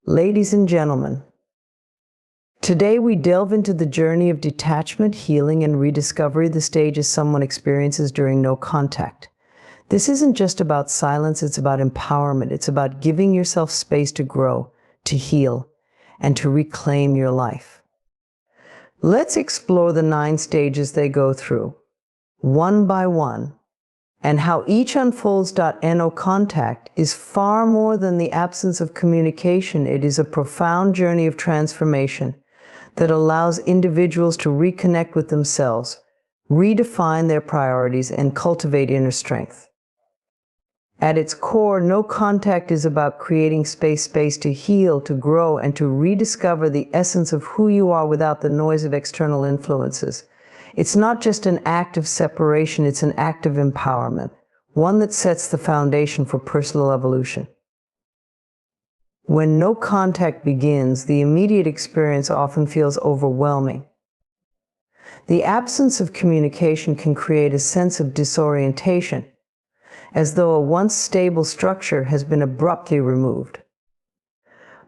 Ladies and gentlemen, today we delve into the journey of detachment, healing, and rediscovery, the stages someone experiences during no contact. This isn't just about silence, it's about empowerment. It's about giving yourself space to grow, to heal, and to reclaim your life. Let's explore the 9 stages they go through, one by one, and how each unfolds. No contact is far more than the absence of communication. It is a profound journey of transformation that allows individuals to reconnect with themselves, redefine their priorities, and cultivate inner strength. At its core, no contact is about creating space to heal, to grow, and to rediscover the essence of who you are without the noise of external influences. It's not just an act of separation, it's an act of empowerment, one that sets the foundation for personal evolution. When no contact begins, the immediate experience often feels overwhelming. The absence of communication can create a sense of disorientation, as though a once stable structure has been abruptly removed.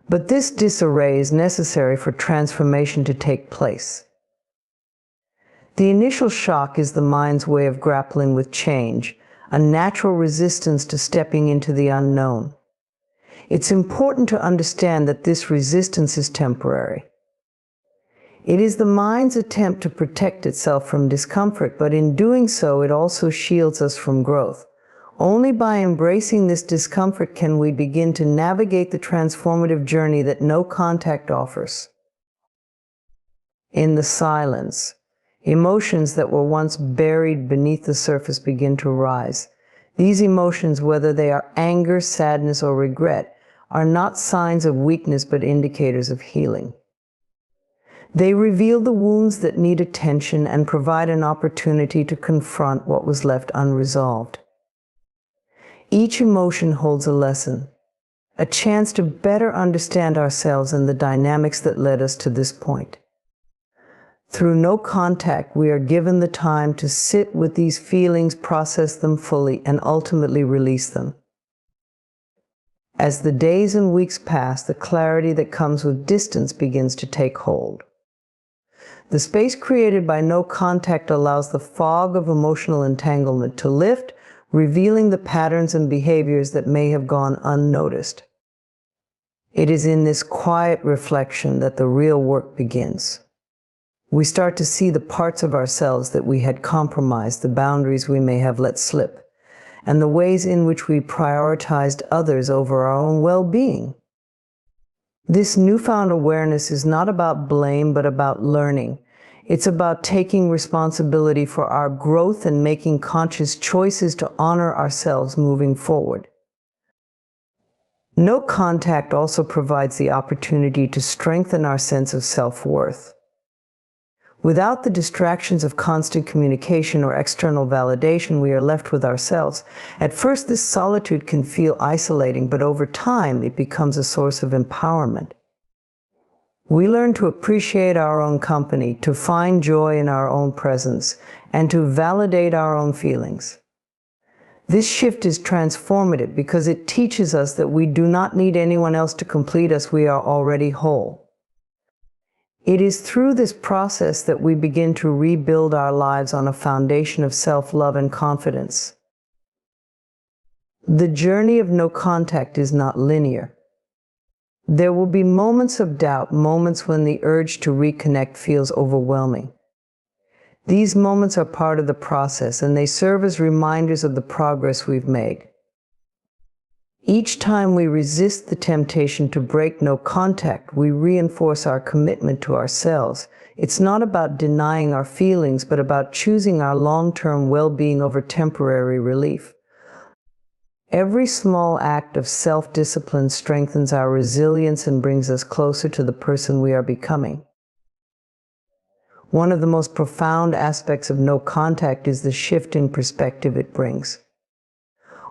But this disarray is necessary for transformation to take place. The initial shock is the mind's way of grappling with change, a natural resistance to stepping into the unknown. It's important to understand that this resistance is temporary. It is the mind's attempt to protect itself from discomfort, but in doing so, it also shields us from growth. Only by embracing this discomfort can we begin to navigate the transformative journey that no contact offers. In the silence, emotions that were once buried beneath the surface begin to rise. These emotions, whether they are anger, sadness, or regret, are not signs of weakness but indicators of healing. They reveal the wounds that need attention and provide an opportunity to confront what was left unresolved. Each emotion holds a lesson, a chance to better understand ourselves and the dynamics that led us to this point. Through no contact, we are given the time to sit with these feelings, process them fully, and ultimately release them. As the days and weeks pass, the clarity that comes with distance begins to take hold. The space created by no contact allows the fog of emotional entanglement to lift, revealing the patterns and behaviors that may have gone unnoticed. It is in this quiet reflection that the real work begins. We start to see the parts of ourselves that we had compromised, the boundaries we may have let slip, and the ways in which we prioritized others over our own well-being. This newfound awareness is not about blame, but about learning. It's about taking responsibility for our growth and making conscious choices to honor ourselves moving forward. No contact also provides the opportunity to strengthen our sense of self-worth. Without the distractions of constant communication or external validation, we are left with ourselves. At first, this solitude can feel isolating, but over time, it becomes a source of empowerment. We learn to appreciate our own company, to find joy in our own presence, and to validate our own feelings. This shift is transformative because it teaches us that we do not need anyone else to complete us. We are already whole. It is through this process that we begin to rebuild our lives on a foundation of self-love and confidence. The journey of no contact is not linear. There will be moments of doubt, moments when the urge to reconnect feels overwhelming. These moments are part of the process, and they serve as reminders of the progress we've made. Each time we resist the temptation to break no contact, we reinforce our commitment to ourselves. It's not about denying our feelings, but about choosing our long-term well-being over temporary relief. Every small act of self-discipline strengthens our resilience and brings us closer to the person we are becoming. One of the most profound aspects of no contact is the shift in perspective it brings.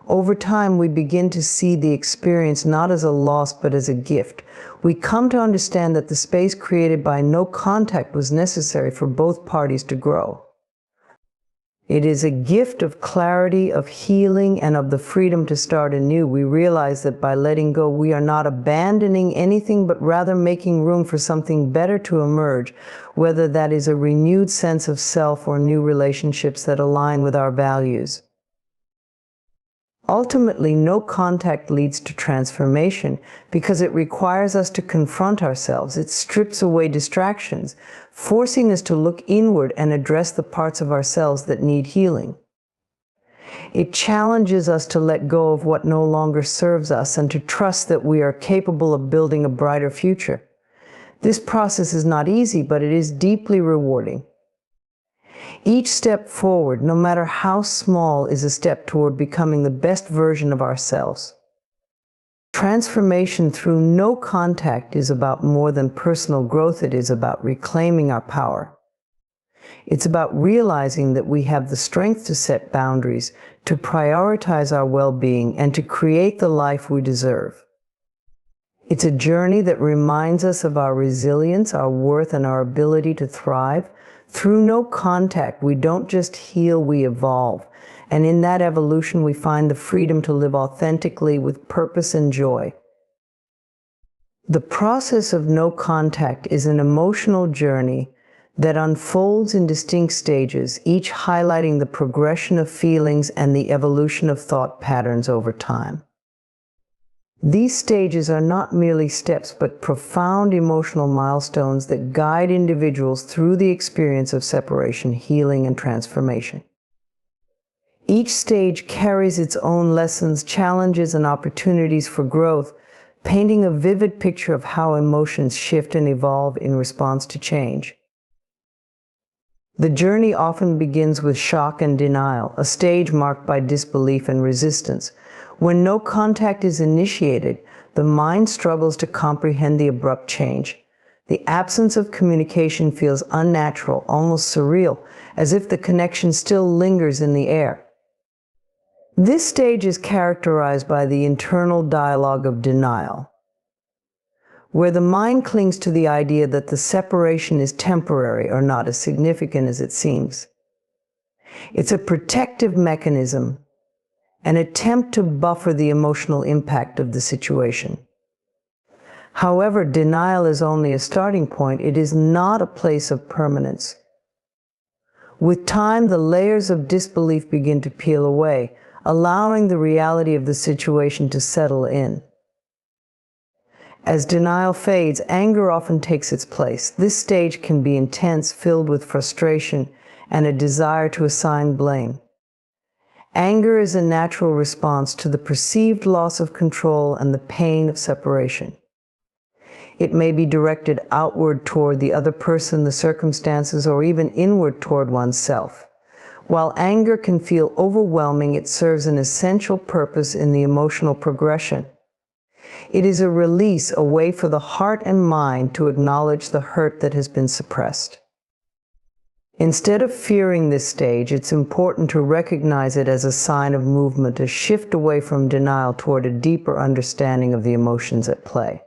Over time, we begin to see the experience not as a loss, but as a gift. We come to understand that the space created by no contact was necessary for both parties to grow. It is a gift of clarity, of healing, and of the freedom to start anew. We realize that by letting go, we are not abandoning anything, but rather making room for something better to emerge, whether that is a renewed sense of self or new relationships that align with our values. Ultimately, no contact leads to transformation because it requires us to confront ourselves. It strips away distractions, forcing us to look inward and address the parts of ourselves that need healing. It challenges us to let go of what no longer serves us and to trust that we are capable of building a brighter future. This process is not easy, but it is deeply rewarding. Each step forward, no matter how small, is a step toward becoming the best version of ourselves. Transformation through no contact is about more than personal growth. It is about reclaiming our power. It's about realizing that we have the strength to set boundaries, to prioritize our well-being, and to create the life we deserve. It's a journey that reminds us of our resilience, our worth, and our ability to thrive. Through no contact, we don't just heal, we evolve. And in that evolution, we find the freedom to live authentically with purpose and joy. The process of no contact is an emotional journey that unfolds in distinct stages, each highlighting the progression of feelings and the evolution of thought patterns over time. These stages are not merely steps, but profound emotional milestones that guide individuals through the experience of separation, healing, and transformation. Each stage carries its own lessons, challenges, and opportunities for growth, painting a vivid picture of how emotions shift and evolve in response to change. The journey often begins with shock and denial, a stage marked by disbelief and resistance. When no contact is initiated, the mind struggles to comprehend the abrupt change. The absence of communication feels unnatural, almost surreal, as if the connection still lingers in the air. This stage is characterized by the internal dialogue of denial, where the mind clings to the idea that the separation is temporary or not as significant as it seems. It's a protective mechanism, an attempt to buffer the emotional impact of the situation. However, denial is only a starting point. It is not a place of permanence. With time, the layers of disbelief begin to peel away, allowing the reality of the situation to settle in. As denial fades, anger often takes its place. This stage can be intense, filled with frustration and a desire to assign blame. Anger is a natural response to the perceived loss of control and the pain of separation. It may be directed outward toward the other person, the circumstances, or even inward toward oneself. While anger can feel overwhelming, it serves an essential purpose in the emotional progression. It is a release, a way for the heart and mind to acknowledge the hurt that has been suppressed. Instead of fearing this stage, it's important to recognize it as a sign of movement, a shift away from denial toward a deeper understanding of the emotions at play.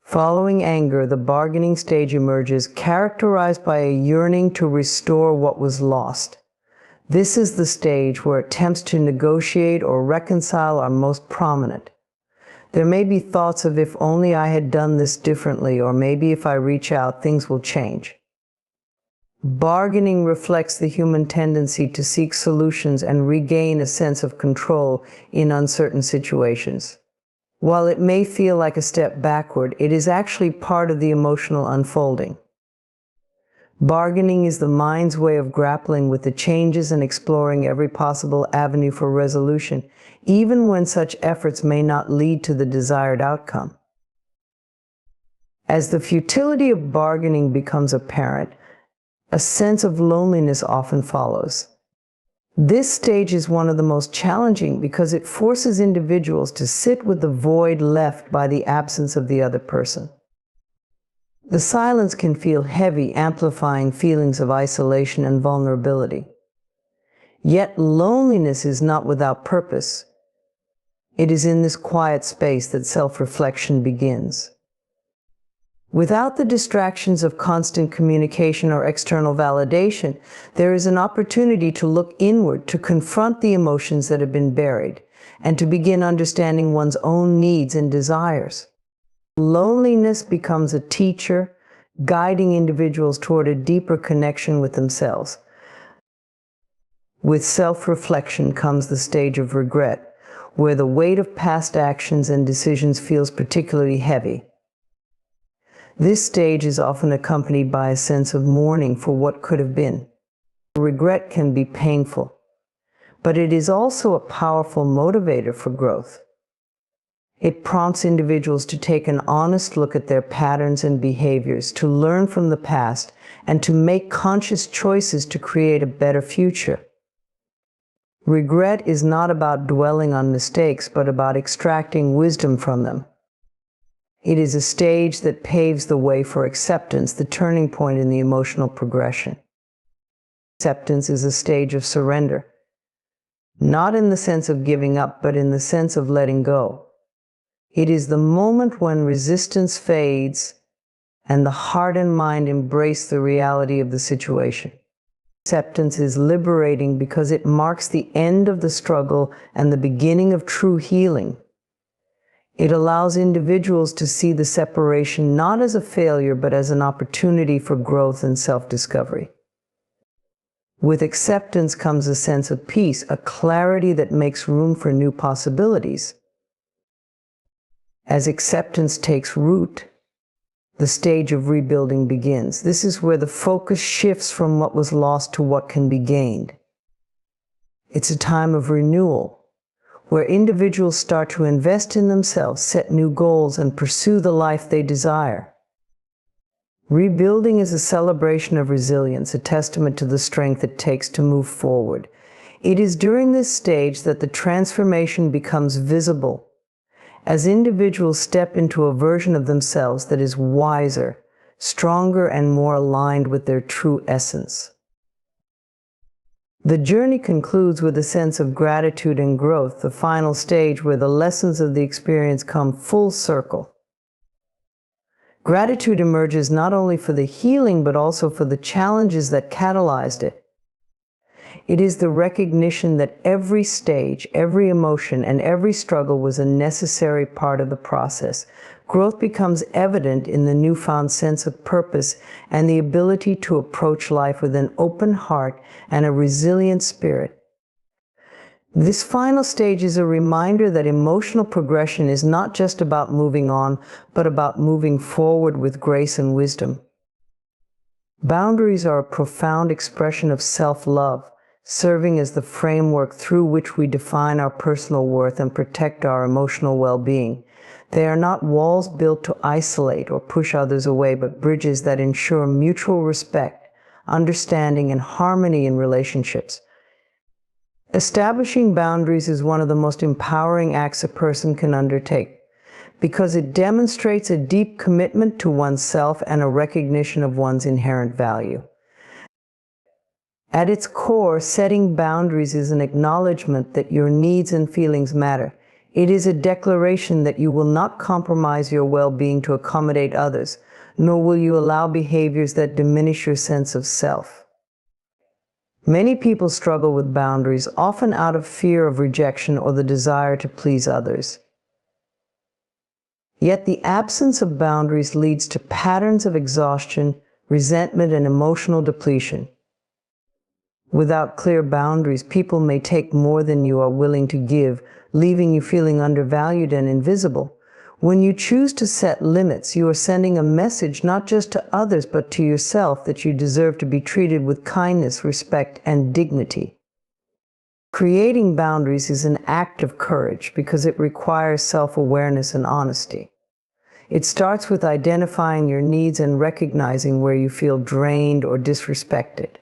Following anger, the bargaining stage emerges, characterized by a yearning to restore what was lost. This is the stage where attempts to negotiate or reconcile are most prominent. There may be thoughts of, if only I had done this differently, or maybe if I reach out, things will change. Bargaining reflects the human tendency to seek solutions and regain a sense of control in uncertain situations. While it may feel like a step backward, it is actually part of the emotional unfolding. Bargaining is the mind's way of grappling with the changes and exploring every possible avenue for resolution, even when such efforts may not lead to the desired outcome. As the futility of bargaining becomes apparent, a sense of loneliness often follows. This stage is one of the most challenging because it forces individuals to sit with the void left by the absence of the other person. The silence can feel heavy, amplifying feelings of isolation and vulnerability. Yet loneliness is not without purpose. It is in this quiet space that self-reflection begins. Without the distractions of constant communication or external validation, there is an opportunity to look inward, to confront the emotions that have been buried, and to begin understanding one's own needs and desires. Loneliness becomes a teacher, guiding individuals toward a deeper connection with themselves. With self-reflection comes the stage of regret, where the weight of past actions and decisions feels particularly heavy. This stage is often accompanied by a sense of mourning for what could have been. Regret can be painful, but it is also a powerful motivator for growth. It prompts individuals to take an honest look at their patterns and behaviors, to learn from the past, and to make conscious choices to create a better future. Regret is not about dwelling on mistakes, but about extracting wisdom from them. It is a stage that paves the way for acceptance, the turning point in the emotional progression. Acceptance is a stage of surrender, not in the sense of giving up, but in the sense of letting go. It is the moment when resistance fades and the heart and mind embrace the reality of the situation. Acceptance is liberating because it marks the end of the struggle and the beginning of true healing. It allows individuals to see the separation not as a failure, but as an opportunity for growth and self-discovery. With acceptance comes a sense of peace, a clarity that makes room for new possibilities. As acceptance takes root, the stage of rebuilding begins. This is where the focus shifts from what was lost to what can be gained. It's a time of renewal, where individuals start to invest in themselves, set new goals, and pursue the life they desire. Rebuilding is a celebration of resilience, a testament to the strength it takes to move forward. It is during this stage that the transformation becomes visible, as individuals step into a version of themselves that is wiser, stronger, and more aligned with their true essence. The journey concludes with a sense of gratitude and growth, the final stage where the lessons of the experience come full circle. Gratitude emerges not only for the healing, but also for the challenges that catalyzed it. It is the recognition that every stage, every emotion, and every struggle was a necessary part of the process. Growth becomes evident in the newfound sense of purpose and the ability to approach life with an open heart and a resilient spirit. This final stage is a reminder that emotional progression is not just about moving on, but about moving forward with grace and wisdom. Boundaries are a profound expression of self-love, serving as the framework through which we define our personal worth and protect our emotional well-being. They are not walls built to isolate or push others away, but bridges that ensure mutual respect, understanding, and harmony in relationships. Establishing boundaries is one of the most empowering acts a person can undertake, because it demonstrates a deep commitment to oneself and a recognition of one's inherent value. At its core, setting boundaries is an acknowledgement that your needs and feelings matter. It is a declaration that you will not compromise your well-being to accommodate others, nor will you allow behaviors that diminish your sense of self. Many people struggle with boundaries, often out of fear of rejection or the desire to please others. Yet the absence of boundaries leads to patterns of exhaustion, resentment, and emotional depletion. Without clear boundaries, people may take more than you are willing to give, leaving you feeling undervalued and invisible. When you choose to set limits, you are sending a message not just to others, but to yourself that you deserve to be treated with kindness, respect, and dignity. Creating boundaries is an act of courage because it requires self-awareness and honesty. It starts with identifying your needs and recognizing where you feel drained or disrespected.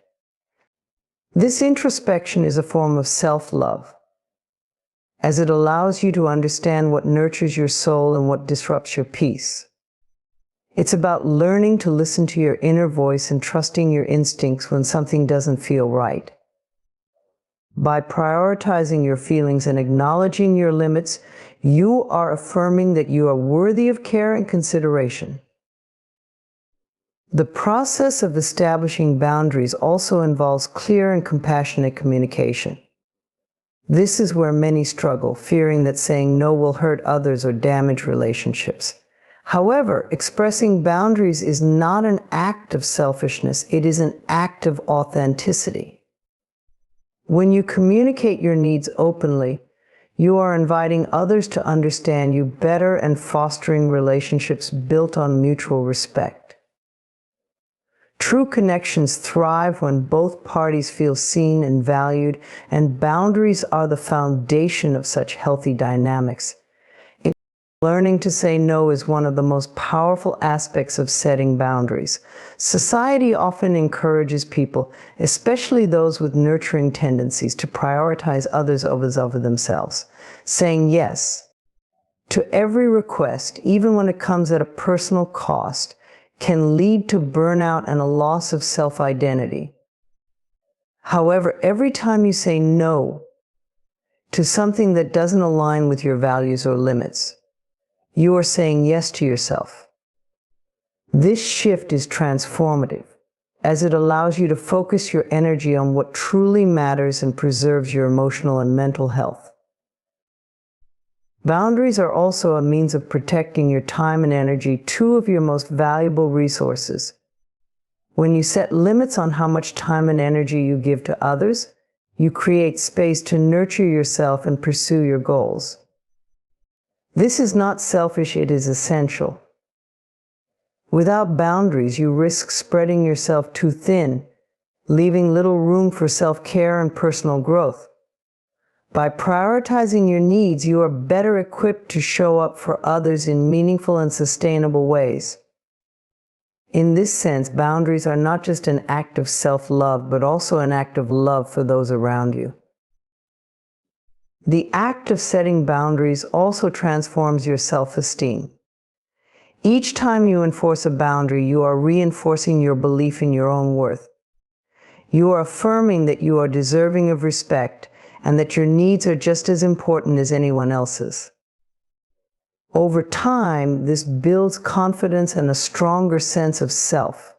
This introspection is a form of self-love, as it allows you to understand what nurtures your soul and what disrupts your peace. It's about learning to listen to your inner voice and trusting your instincts when something doesn't feel right. By prioritizing your feelings and acknowledging your limits, you are affirming that you are worthy of care and consideration. The process of establishing boundaries also involves clear and compassionate communication. This is where many struggle, fearing that saying no will hurt others or damage relationships. However, expressing boundaries is not an act of selfishness, it is an act of authenticity. When you communicate your needs openly, you are inviting others to understand you better and fostering relationships built on mutual respect. True connections thrive when both parties feel seen and valued, and boundaries are the foundation of such healthy dynamics. Learning to say no is one of the most powerful aspects of setting boundaries. Society often encourages people, especially those with nurturing tendencies, to prioritize others over themselves. Saying yes to every request, even when it comes at a personal cost, can lead to burnout and a loss of self-identity. However, every time you say no to something that doesn't align with your values or limits, you are saying yes to yourself. This shift is transformative, as it allows you to focus your energy on what truly matters and preserves your emotional and mental health. Boundaries are also a means of protecting your time and energy, two of your most valuable resources. When you set limits on how much time and energy you give to others, you create space to nurture yourself and pursue your goals. This is not selfish, it is essential. Without boundaries, you risk spreading yourself too thin, leaving little room for self-care and personal growth. By prioritizing your needs, you are better equipped to show up for others in meaningful and sustainable ways. In this sense, boundaries are not just an act of self-love, but also an act of love for those around you. The act of setting boundaries also transforms your self-esteem. Each time you enforce a boundary, you are reinforcing your belief in your own worth. You are affirming that you are deserving of respect and that your needs are just as important as anyone else's. Over time, this builds confidence and a stronger sense of self.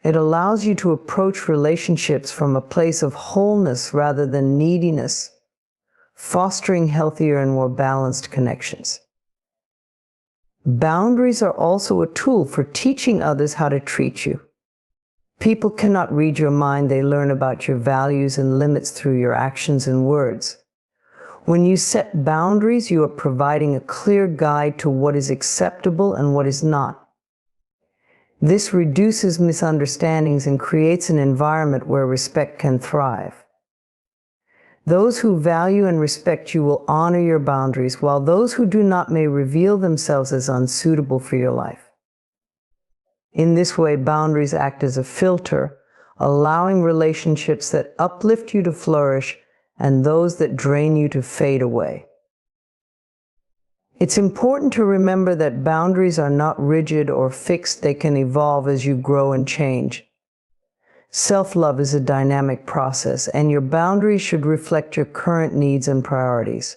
It allows you to approach relationships from a place of wholeness rather than neediness, fostering healthier and more balanced connections. Boundaries are also a tool for teaching others how to treat you. People cannot read your mind, they learn about your values and limits through your actions and words. When you set boundaries, you are providing a clear guide to what is acceptable and what is not. This reduces misunderstandings and creates an environment where respect can thrive. Those who value and respect you will honor your boundaries, while those who do not may reveal themselves as unsuitable for your life. In this way, boundaries act as a filter, allowing relationships that uplift you to flourish and those that drain you to fade away. It's important to remember that boundaries are not rigid or fixed, they can evolve as you grow and change. Self-love is a dynamic process, and your boundaries should reflect your current needs and priorities.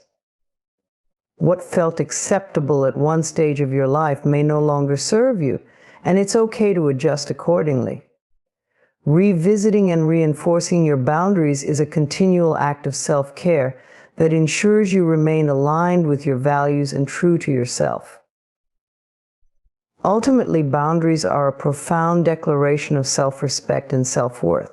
What felt acceptable at one stage of your life may no longer serve you, and it's okay to adjust accordingly. Revisiting and reinforcing your boundaries is a continual act of self-care that ensures you remain aligned with your values and true to yourself. Ultimately, boundaries are a profound declaration of self-respect and self-worth.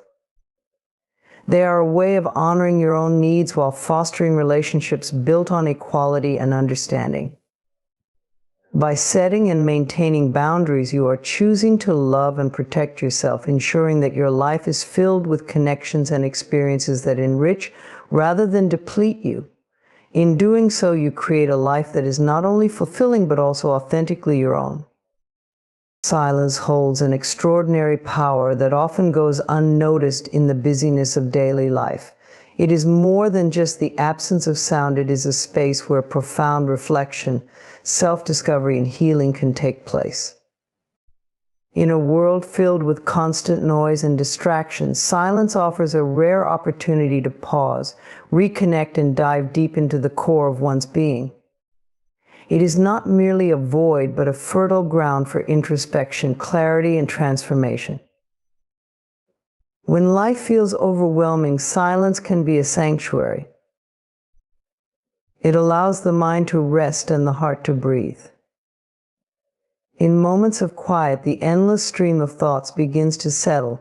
They are a way of honoring your own needs while fostering relationships built on equality and understanding. By setting and maintaining boundaries, you are choosing to love and protect yourself, ensuring that your life is filled with connections and experiences that enrich rather than deplete you. In doing so, you create a life that is not only fulfilling but also authentically your own. Silence holds an extraordinary power that often goes unnoticed in the busyness of daily life. It is more than just the absence of sound, it is a space where profound reflection, self-discovery, and healing can take place. In a world filled with constant noise and distractions, silence offers a rare opportunity to pause, reconnect, and dive deep into the core of one's being. It is not merely a void, but a fertile ground for introspection, clarity, and transformation. When life feels overwhelming, silence can be a sanctuary. It allows the mind to rest and the heart to breathe. In moments of quiet, the endless stream of thoughts begins to settle,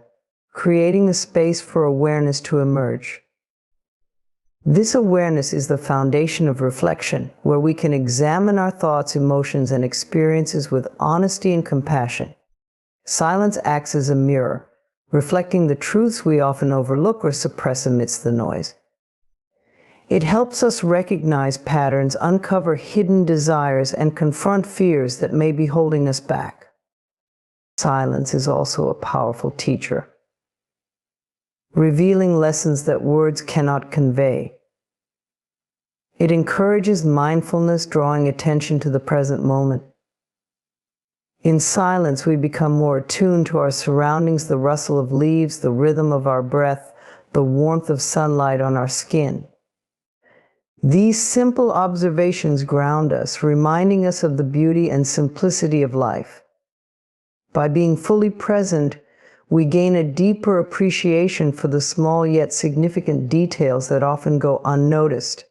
creating a space for awareness to emerge. This awareness is the foundation of reflection, where we can examine our thoughts, emotions, and experiences with honesty and compassion. Silence acts as a mirror, reflecting the truths we often overlook or suppress amidst the noise. It helps us recognize patterns, uncover hidden desires, and confront fears that may be holding us back. Silence is also a powerful teacher, revealing lessons that words cannot convey. It encourages mindfulness, drawing attention to the present moment. In silence, we become more attuned to our surroundings, the rustle of leaves, the rhythm of our breath, the warmth of sunlight on our skin. These simple observations ground us, reminding us of the beauty and simplicity of life. By being fully present, we gain a deeper appreciation for the small yet significant details that often go unnoticed.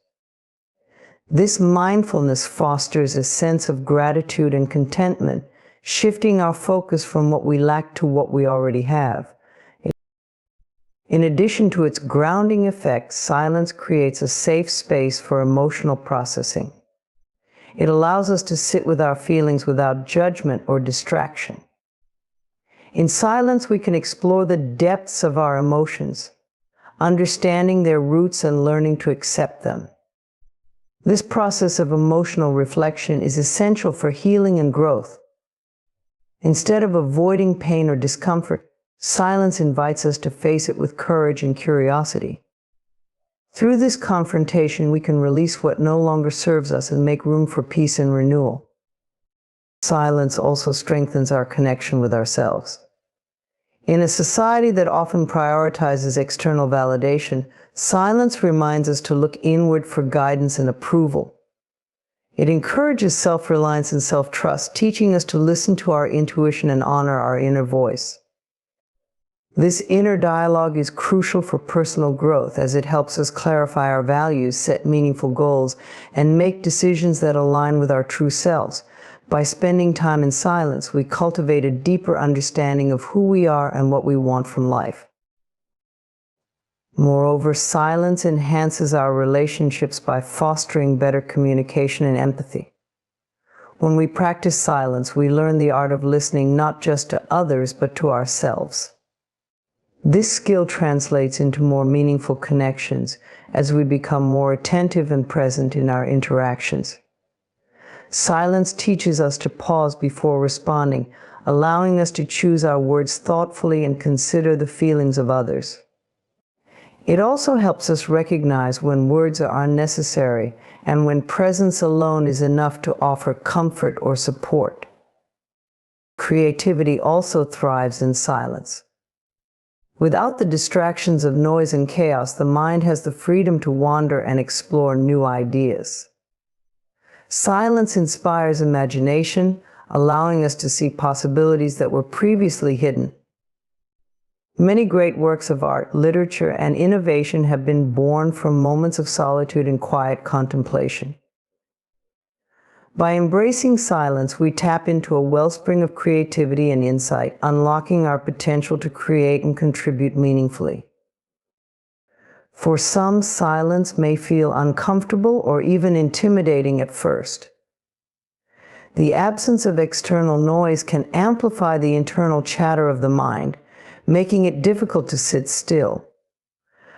This mindfulness fosters a sense of gratitude and contentment, shifting our focus from what we lack to what we already have. In addition to its grounding effect, silence creates a safe space for emotional processing. It allows us to sit with our feelings without judgment or distraction. In silence, we can explore the depths of our emotions, understanding their roots and learning to accept them. This process of emotional reflection is essential for healing and growth. Instead of avoiding pain or discomfort, silence invites us to face it with courage and curiosity. Through this confrontation, we can release what no longer serves us and make room for peace and renewal. Silence also strengthens our connection with ourselves. In a society that often prioritizes external validation, silence reminds us to look inward for guidance and approval. It encourages self-reliance and self-trust, teaching us to listen to our intuition and honor our inner voice. This inner dialogue is crucial for personal growth, as it helps us clarify our values, set meaningful goals, and make decisions that align with our true selves. By spending time in silence, we cultivate a deeper understanding of who we are and what we want from life. Moreover, silence enhances our relationships by fostering better communication and empathy. When we practice silence, we learn the art of listening not just to others, but to ourselves. This skill translates into more meaningful connections as we become more attentive and present in our interactions. Silence teaches us to pause before responding, allowing us to choose our words thoughtfully and consider the feelings of others. It also helps us recognize when words are unnecessary and when presence alone is enough to offer comfort or support. Creativity also thrives in silence. Without the distractions of noise and chaos, the mind has the freedom to wander and explore new ideas. Silence inspires imagination, allowing us to see possibilities that were previously hidden. Many great works of art, literature, and innovation have been born from moments of solitude and quiet contemplation. By embracing silence, we tap into a wellspring of creativity and insight, unlocking our potential to create and contribute meaningfully. For some, silence may feel uncomfortable or even intimidating at first. The absence of external noise can amplify the internal chatter of the mind, making it difficult to sit still.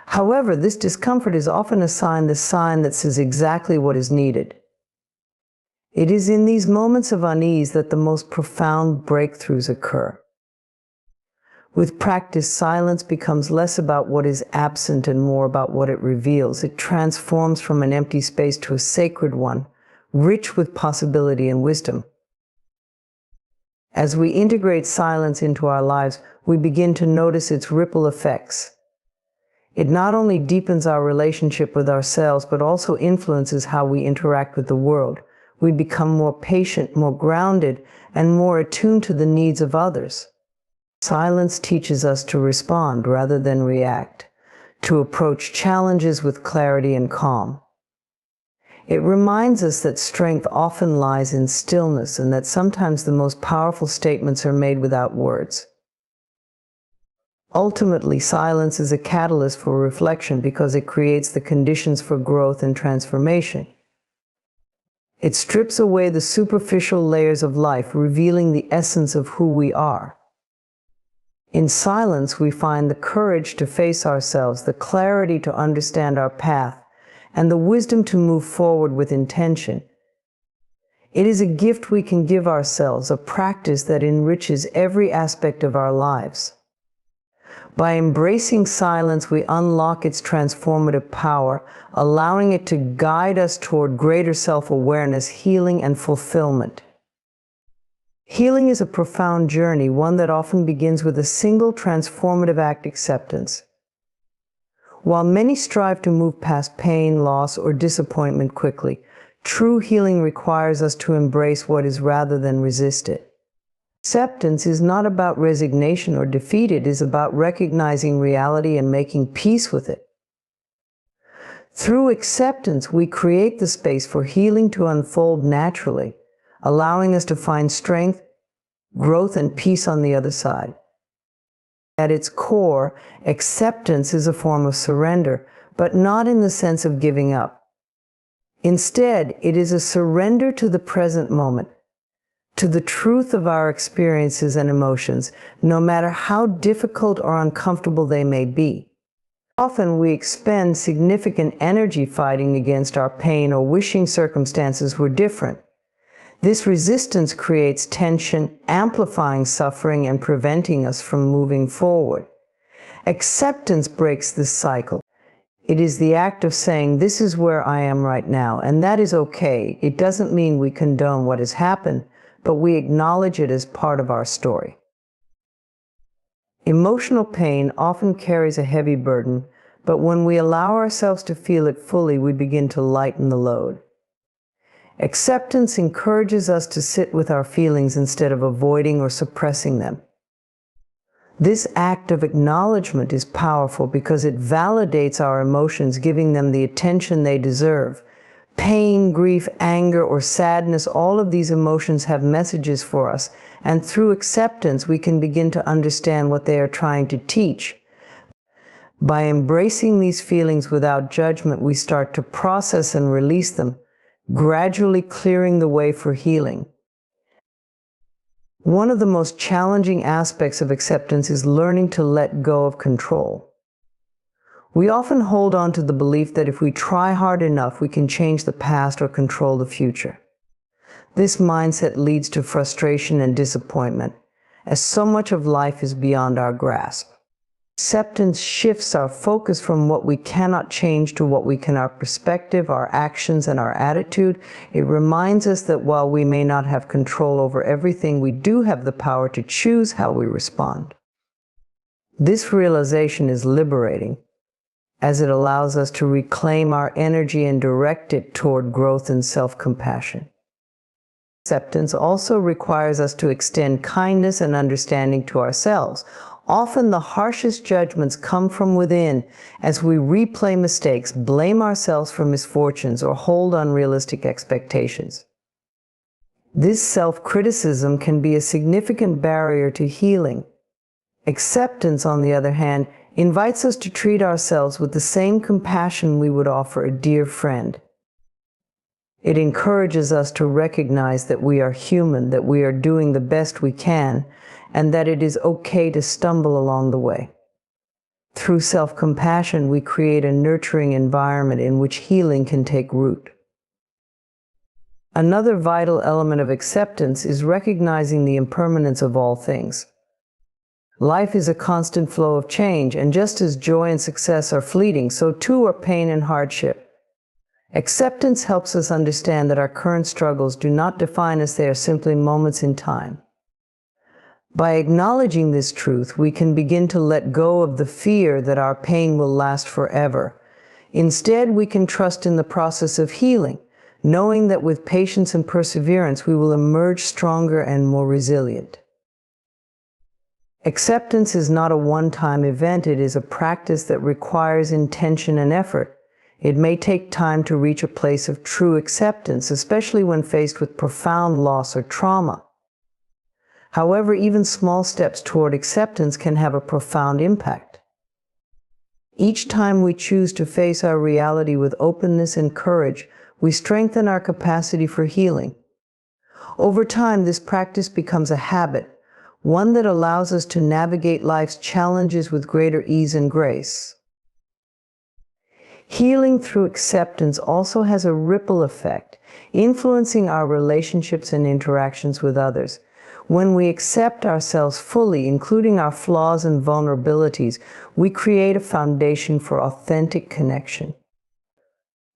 However, this discomfort is often the sign that says exactly what is needed. It is in these moments of unease that the most profound breakthroughs occur. With practice, silence becomes less about what is absent and more about what it reveals. It transforms from an empty space to a sacred one, rich with possibility and wisdom. As we integrate silence into our lives, we begin to notice its ripple effects. It not only deepens our relationship with ourselves, but also influences how we interact with the world. We become more patient, more grounded, and more attuned to the needs of others. Silence teaches us to respond rather than react, to approach challenges with clarity and calm. It reminds us that strength often lies in stillness and that sometimes the most powerful statements are made without words. Ultimately, silence is a catalyst for reflection because it creates the conditions for growth and transformation. It strips away the superficial layers of life, revealing the essence of who we are. In silence, we find the courage to face ourselves, the clarity to understand our path, and the wisdom to move forward with intention. It is a gift we can give ourselves, a practice that enriches every aspect of our lives. By embracing silence, we unlock its transformative power, allowing it to guide us toward greater self-awareness, healing, and fulfillment. Healing is a profound journey, one that often begins with a single transformative act: acceptance. While many strive to move past pain, loss, or disappointment quickly, true healing requires us to embrace what is rather than resist it. Acceptance is not about resignation or defeat. It is about recognizing reality and making peace with it. Through acceptance, we create the space for healing to unfold naturally, allowing us to find strength, growth, and peace on the other side. At its core, acceptance is a form of surrender, but not in the sense of giving up. Instead, it is a surrender to the present moment, to the truth of our experiences and emotions, no matter how difficult or uncomfortable they may be. Often we expend significant energy fighting against our pain or wishing circumstances were different. This resistance creates tension, amplifying suffering and preventing us from moving forward. Acceptance breaks this cycle. It is the act of saying, "This is where I am right now, and that is okay." It doesn't mean we condone what has happened, but we acknowledge it as part of our story. Emotional pain often carries a heavy burden, but when we allow ourselves to feel it fully, we begin to lighten the load. Acceptance encourages us to sit with our feelings instead of avoiding or suppressing them. This act of acknowledgement is powerful because it validates our emotions, giving them the attention they deserve. Pain, grief, anger, or sadness, all of these emotions have messages for us, and through acceptance, we can begin to understand what they are trying to teach. By embracing these feelings without judgment, we start to process and release them, gradually clearing the way for healing. One of the most challenging aspects of acceptance is learning to let go of control. We often hold on to the belief that if we try hard enough, we can change the past or control the future. This mindset leads to frustration and disappointment, as so much of life is beyond our grasp. Acceptance shifts our focus from what we cannot change to what we can, our perspective, our actions, and our attitude. It reminds us that while we may not have control over everything, we do have the power to choose how we respond. This realization is liberating, as it allows us to reclaim our energy and direct it toward growth and self-compassion. Acceptance also requires us to extend kindness and understanding to ourselves. Often the harshest judgments come from within as we replay mistakes, blame ourselves for misfortunes, or hold unrealistic expectations. This self-criticism can be a significant barrier to healing. Acceptance, on the other hand, invites us to treat ourselves with the same compassion we would offer a dear friend. It encourages us to recognize that we are human, that we are doing the best we can, and that it is okay to stumble along the way. Through self-compassion, we create a nurturing environment in which healing can take root. Another vital element of acceptance is recognizing the impermanence of all things. Life is a constant flow of change, and just as joy and success are fleeting, so too are pain and hardship. Acceptance helps us understand that our current struggles do not define us, they are simply moments in time. By acknowledging this truth, we can begin to let go of the fear that our pain will last forever. Instead, we can trust in the process of healing, knowing that with patience and perseverance, we will emerge stronger and more resilient. Acceptance is not a one-time event. It is a practice that requires intention and effort. It may take time to reach a place of true acceptance, especially when faced with profound loss or trauma. However, even small steps toward acceptance can have a profound impact. Each time we choose to face our reality with openness and courage, we strengthen our capacity for healing. Over time, this practice becomes a habit, one that allows us to navigate life's challenges with greater ease and grace. Healing through acceptance also has a ripple effect, influencing our relationships and interactions with others. When we accept ourselves fully, including our flaws and vulnerabilities, we create a foundation for authentic connection.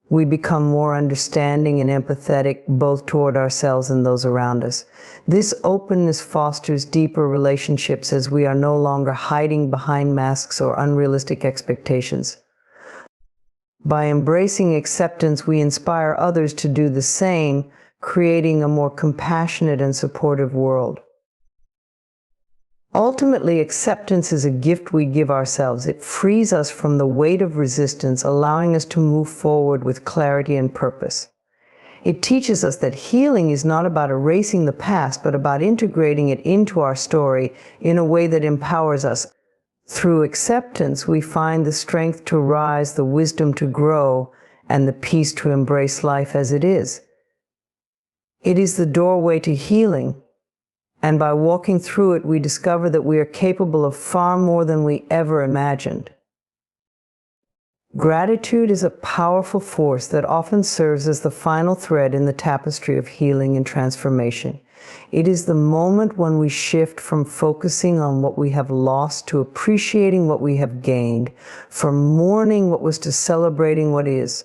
We become more understanding and empathetic, both toward ourselves and those around us. This openness fosters deeper relationships as we are no longer hiding behind masks or unrealistic expectations. By embracing acceptance, we inspire others to do the same, creating a more compassionate and supportive world. Ultimately, acceptance is a gift we give ourselves. It frees us from the weight of resistance, allowing us to move forward with clarity and purpose. It teaches us that healing is not about erasing the past, but about integrating it into our story in a way that empowers us. Through acceptance, we find the strength to rise, the wisdom to grow, and the peace to embrace life as it is. It is the doorway to healing. And by walking through it, we discover that we are capable of far more than we ever imagined. Gratitude is a powerful force that often serves as the final thread in the tapestry of healing and transformation. It is the moment when we shift from focusing on what we have lost to appreciating what we have gained, from mourning what was to celebrating what is.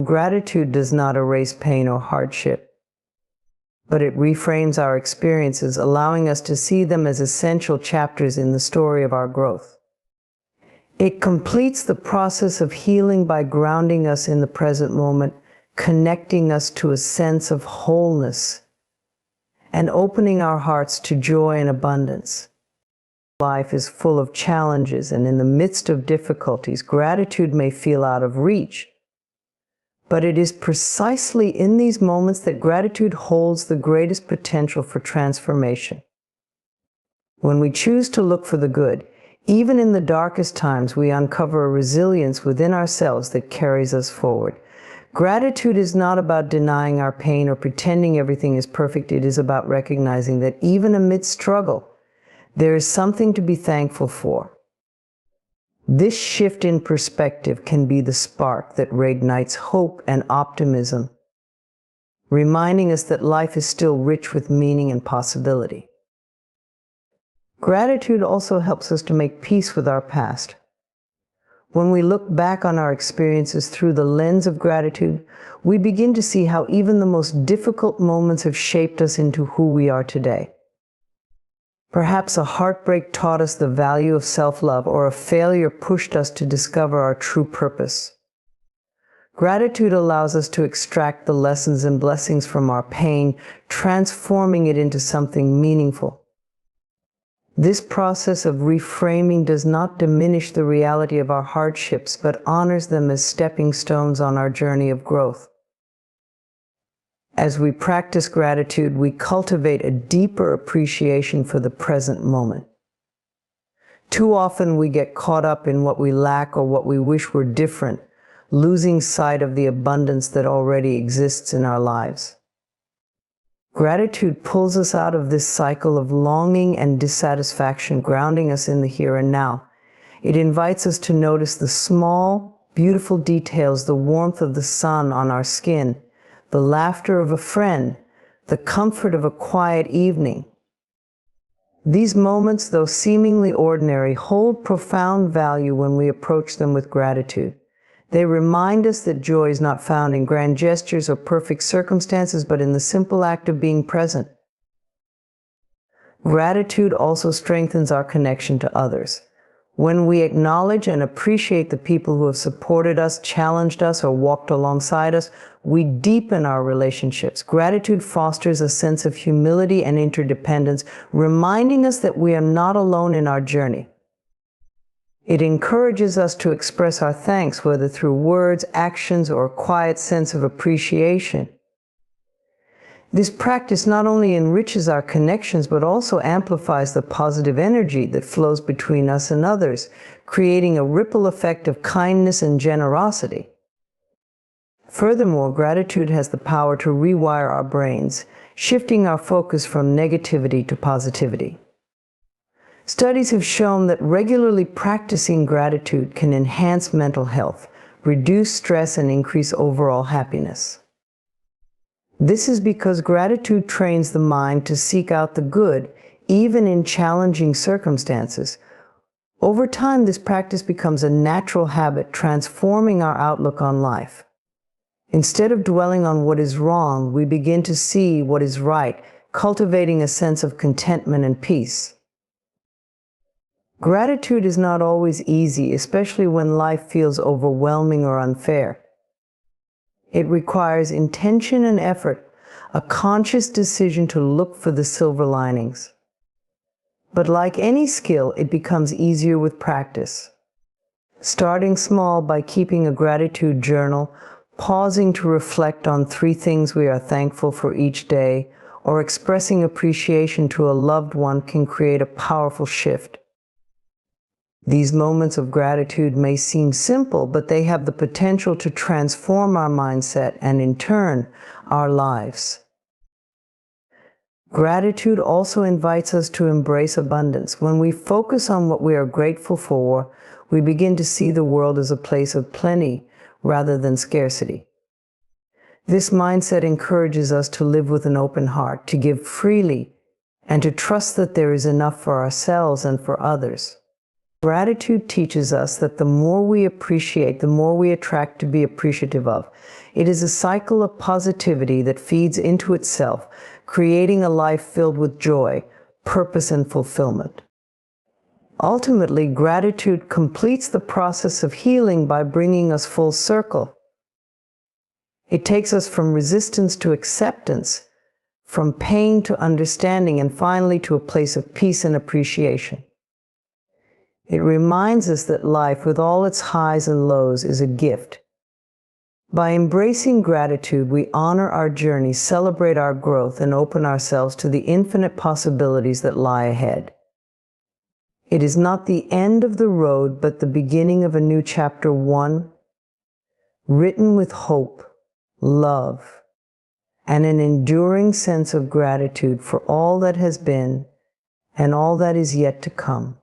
Gratitude does not erase pain or hardship, but it reframes our experiences, allowing us to see them as essential chapters in the story of our growth. It completes the process of healing by grounding us in the present moment, connecting us to a sense of wholeness, and opening our hearts to joy and abundance. Life is full of challenges, and in the midst of difficulties, gratitude may feel out of reach. But it is precisely in these moments that gratitude holds the greatest potential for transformation. When we choose to look for the good, even in the darkest times, we uncover a resilience within ourselves that carries us forward. Gratitude is not about denying our pain or pretending everything is perfect. It is about recognizing that even amidst struggle, there is something to be thankful for. This shift in perspective can be the spark that reignites hope and optimism, reminding us that life is still rich with meaning and possibility. Gratitude also helps us to make peace with our past. When we look back on our experiences through the lens of gratitude, we begin to see how even the most difficult moments have shaped us into who we are today. Perhaps a heartbreak taught us the value of self-love, or a failure pushed us to discover our true purpose. Gratitude allows us to extract the lessons and blessings from our pain, transforming it into something meaningful. This process of reframing does not diminish the reality of our hardships, but honors them as stepping stones on our journey of growth. As we practice gratitude, we cultivate a deeper appreciation for the present moment. Too often we get caught up in what we lack or what we wish were different, losing sight of the abundance that already exists in our lives. Gratitude pulls us out of this cycle of longing and dissatisfaction, grounding us in the here and now. It invites us to notice the small, beautiful details, the warmth of the sun on our skin, the laughter of a friend, the comfort of a quiet evening. These moments, though seemingly ordinary, hold profound value when we approach them with gratitude. They remind us that joy is not found in grand gestures or perfect circumstances, but in the simple act of being present. Gratitude also strengthens our connection to others. When we acknowledge and appreciate the people who have supported us, challenged us, or walked alongside us, we deepen our relationships. Gratitude fosters a sense of humility and interdependence, reminding us that we are not alone in our journey. It encourages us to express our thanks, whether through words, actions, or a quiet sense of appreciation. This practice not only enriches our connections, but also amplifies the positive energy that flows between us and others, creating a ripple effect of kindness and generosity. Furthermore, gratitude has the power to rewire our brains, shifting our focus from negativity to positivity. Studies have shown that regularly practicing gratitude can enhance mental health, reduce stress, and increase overall happiness. This is because gratitude trains the mind to seek out the good, even in challenging circumstances. Over time, this practice becomes a natural habit, transforming our outlook on life. Instead of dwelling on what is wrong, we begin to see what is right, cultivating a sense of contentment and peace. Gratitude is not always easy, especially when life feels overwhelming or unfair. It requires intention and effort, a conscious decision to look for the silver linings. But like any skill, it becomes easier with practice. Starting small by keeping a gratitude journal, pausing to reflect on 3 things we are thankful for each day, or expressing appreciation to a loved one can create a powerful shift. These moments of gratitude may seem simple, but they have the potential to transform our mindset and, in turn, our lives. Gratitude also invites us to embrace abundance. When we focus on what we are grateful for, we begin to see the world as a place of plenty rather than scarcity. This mindset encourages us to live with an open heart, to give freely, and to trust that there is enough for ourselves and for others. Gratitude teaches us that the more we appreciate, the more we attract to be appreciative of. It is a cycle of positivity that feeds into itself, creating a life filled with joy, purpose, and fulfillment. Ultimately, gratitude completes the process of healing by bringing us full circle. It takes us from resistance to acceptance, from pain to understanding, and finally to a place of peace and appreciation. It reminds us that life, with all its highs and lows, is a gift. By embracing gratitude, we honor our journey, celebrate our growth, and open ourselves to the infinite possibilities that lie ahead. It is not the end of the road, but the beginning of a new chapter, one written with hope, love, and an enduring sense of gratitude for all that has been and all that is yet to come.